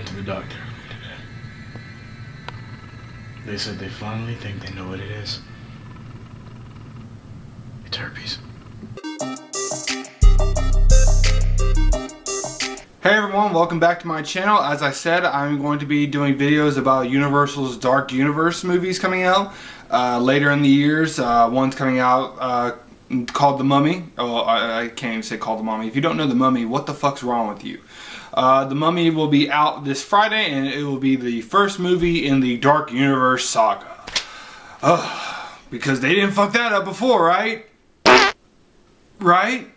went to the doctor today. They said they finally think they know what it is. It's herpes. Hey everyone, welcome back to my channel. As I said, I'm going to be doing videos about Universal's Dark Universe movies coming out later in the years. One's coming out called The Mummy. Oh, I can't even say called The Mummy. If you don't know The Mummy, what the fuck's wrong with you? The Mummy will be out this Friday, and it will be the first movie in the Dark Universe saga. Because they didn't fuck that up before, right? Right?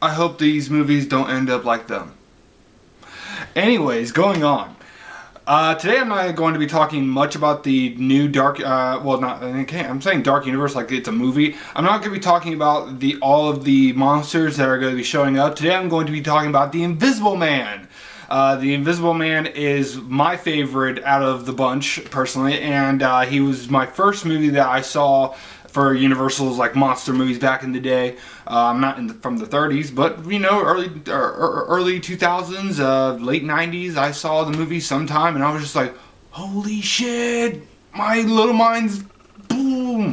I hope these movies don't end up like them. Anyways, going on. Today I'm not going to be talking much about the new Dark, I'm saying Dark Universe like it's a movie. I'm not going to be talking about all of the monsters that are going to be showing up. Today I'm going to be talking about the Invisible Man. The Invisible Man is my favorite out of the bunch, personally, and he was my first movie that I saw for Universal's like monster movies back in the day. Not from the 30s, but you know, early 2000s, late 90s. I saw the movie sometime, and I was just like, "Holy shit!" My little mind's boom.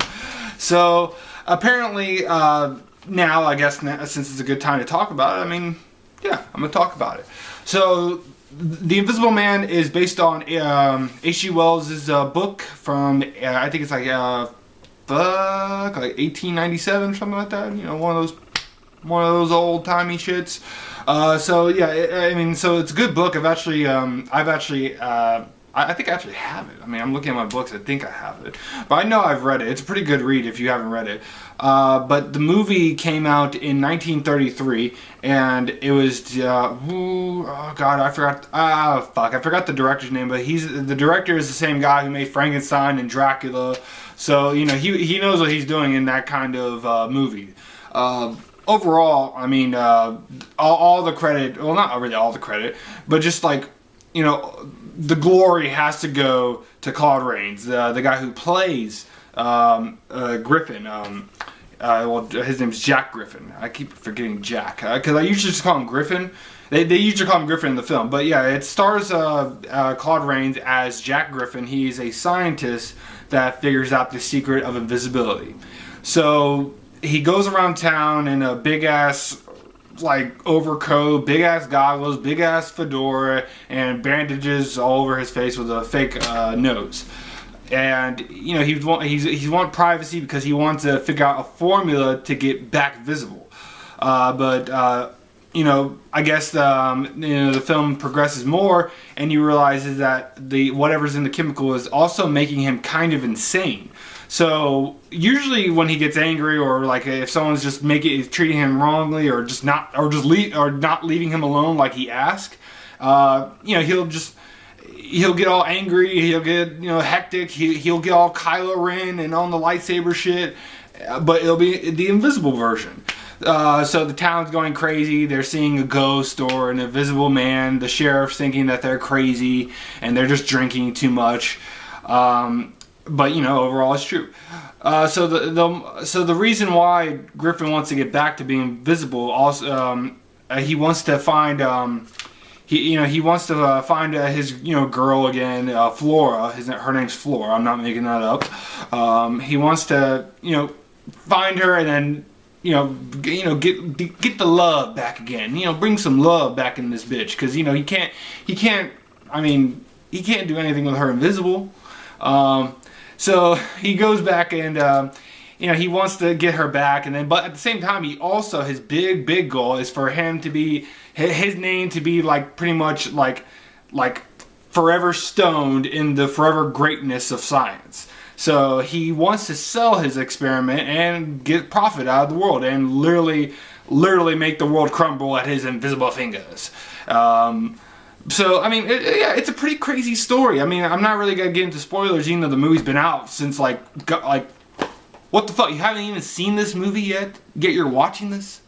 So apparently, now I guess since it's a good time to talk about it, I mean, yeah, I'm gonna talk about it. So The Invisible Man is based on H.G. Wells' book from I think it's like 1897 or something like that. You know, one of those old timey shits. So yeah, I mean, so it's a good book. I think I actually have it. I mean, I'm looking at my books. I think I have it, but I know I've read it. It's a pretty good read if you haven't read it. But the movie came out in 1933, and it was oh god, I forgot. I forgot the director's name. But the director is the same guy who made Frankenstein and Dracula. So you know he knows what he's doing in that kind of movie. Overall, I mean, all the credit. Well, not really all the credit, but just like, you know, the glory has to go to Claude Rains, the guy who plays Griffin. Well, his name's Jack Griffin. I keep forgetting Jack because I usually just call him Griffin. They usually call him Griffin in the film, but yeah, it stars Claude Rains as Jack Griffin. He's a scientist that figures out the secret of invisibility. So he goes around town in a big ass like overcoat, big ass goggles, big ass fedora, and bandages all over his face with a fake nose. And you know, he wants privacy because he wants to figure out a formula to get back visible. You know, I guess the film progresses more, and you realizes that whatever's in the chemical is also making him kind of insane. So usually when he gets angry, or like if someone's just treating him wrongly, or not leaving him alone like he asked, you know, he'll get all angry, he'll get, you know, hectic, he'll get all Kylo Ren and on the lightsaber shit, but it'll be the invisible version. So the town's going crazy, they're seeing a ghost or an invisible man, the sheriff's thinking that they're crazy and they're just drinking too much. But you know, overall it's true. So the reason why Griffin wants to get back to being visible, also he wants to find he wants to find his girl again, Flora. Her name's Flora. I'm not making that up. He wants to find her and then get the love back again. You know, bring some love back in this bitch, because he can't do anything with her invisible. So he goes back and he wants to get her back, but at the same time, his big goal is for him to be his name to be like pretty much like forever stoned in the forever greatness of science. So he wants to sell his experiment and get profit out of the world and literally make the world crumble at his invisible fingers. So, I mean, it's a pretty crazy story. I mean, I'm not really going to get into spoilers, even though the movie's been out since, like, what the fuck? You haven't even seen this movie yet? Yet you're watching this?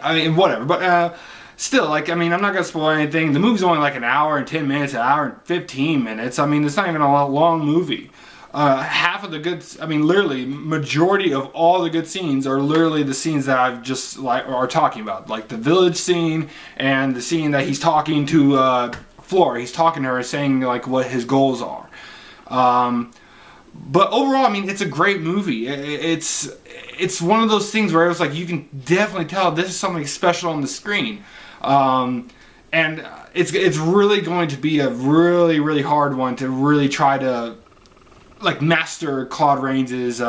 I mean, whatever. But, still, like, I mean, I'm not going to spoil anything. The movie's only like an hour and 10 minutes, an hour and 15 minutes. I mean, it's not even a long movie. half of the good, I mean, literally, majority of all the good scenes are literally the scenes that I've just are talking about, like the village scene and the scene that he's talking to Flora. He's talking to her, saying like what his goals are. But overall, I mean, it's a great movie. It's one of those things where it was like you can definitely tell this is something special on the screen. And it's really going to be a really hard one to really try to like master Claude Rains'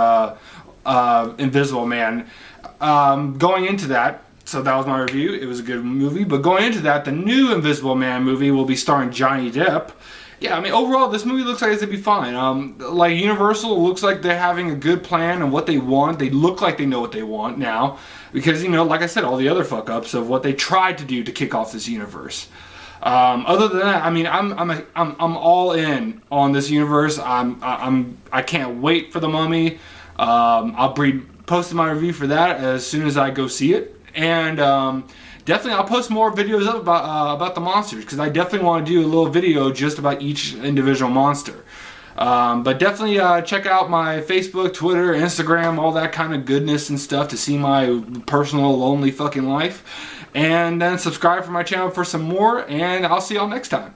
Invisible Man. Going into that, so that was my review. It was a good movie, but going into that, the new Invisible Man movie will be starring Johnny Depp. Yeah, I mean, overall, this movie looks like it's gonna be fine. Like Universal, looks like they're having a good plan and what they want. They look like they know what they want now, because like I said, all the other fuck ups of what they tried to do to kick off this universe. Other than that, I mean, I'm all in on this universe. I can't wait for The Mummy. I'll be posting my review for that as soon as I go see it, and definitely I'll post more videos up about the monsters, because I definitely want to do a little video just about each individual monster. But definitely check out my Facebook, Twitter, Instagram, all that kind of goodness and stuff to see my personal lonely fucking life. And then subscribe for my channel for some more, and I'll see y'all next time.